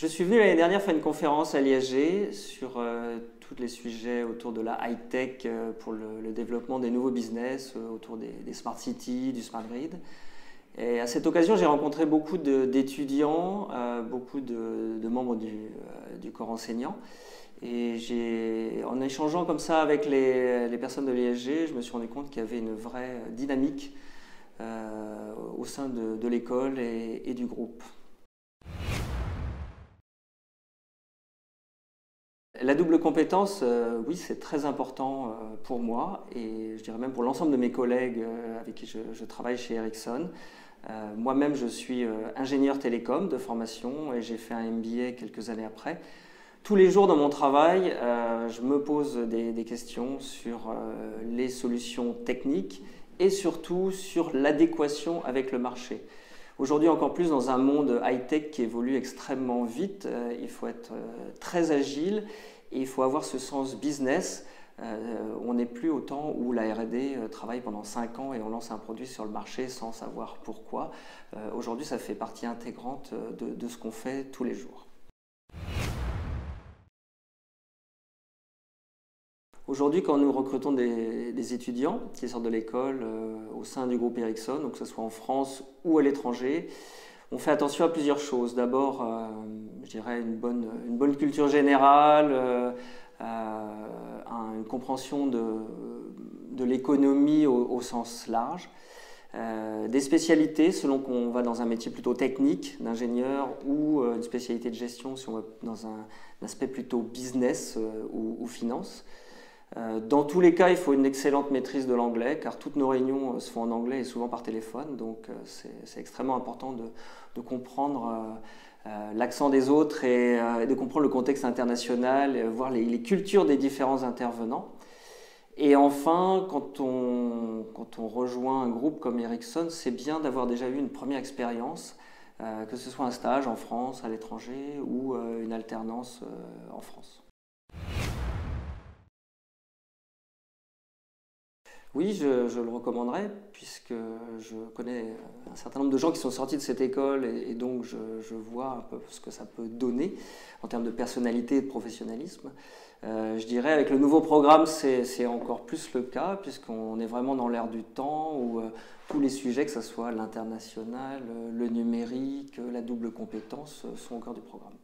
Je suis venu l'année dernière faire une conférence à l'ISG sur tous les sujets autour de la high-tech pour le développement des nouveaux business, autour des smart cities, du smart grid. Et à cette occasion, j'ai rencontré beaucoup d'étudiants, beaucoup de membres du corps enseignant. Et en échangeant comme ça avec les personnes de l'ISG, je me suis rendu compte qu'il y avait une vraie dynamique au sein de l'école et du groupe. La double compétence, oui, c'est très important pour moi et je dirais même pour l'ensemble de mes collègues avec qui je travaille chez Ericsson. Moi-même, je suis ingénieur télécom de formation et j'ai fait un MBA quelques années après. Tous les jours dans mon travail, je me pose des questions sur les solutions techniques et surtout sur l'adéquation avec le marché. Aujourd'hui, encore plus dans un monde high-tech qui évolue extrêmement vite, il faut être très agile et il faut avoir ce sens business. On n'est plus au temps où la R&D travaille pendant 5 ans et on lance un produit sur le marché sans savoir pourquoi. Aujourd'hui, ça fait partie intégrante de ce qu'on fait tous les jours. Aujourd'hui, quand nous recrutons des étudiants qui sortent de l'école au sein du groupe Ericsson, donc que ce soit en France ou à l'étranger, on fait attention à plusieurs choses. D'abord, je dirais une bonne culture générale, une compréhension de l'économie au sens large, des spécialités selon qu'on va dans un métier plutôt technique d'ingénieur ou une spécialité de gestion si on va dans un aspect plutôt business ou finance. Dans tous les cas, il faut une excellente maîtrise de l'anglais car toutes nos réunions se font en anglais et souvent par téléphone, donc c'est extrêmement important de comprendre l'accent des autres et de comprendre le contexte international, voir les cultures des différents intervenants. Et enfin, quand on rejoint un groupe comme Ericsson, c'est bien d'avoir déjà eu une première expérience, que ce soit un stage en France, à l'étranger ou une alternance en France. Oui, je le recommanderais puisque je connais un certain nombre de gens qui sont sortis de cette école et donc je vois un peu ce que ça peut donner en termes de personnalité et de professionnalisme. Je dirais avec le nouveau programme, c'est encore plus le cas puisqu'on est vraiment dans l'ère du temps où tous les sujets, que ce soit l'international, le numérique, la double compétence, sont au cœur du programme.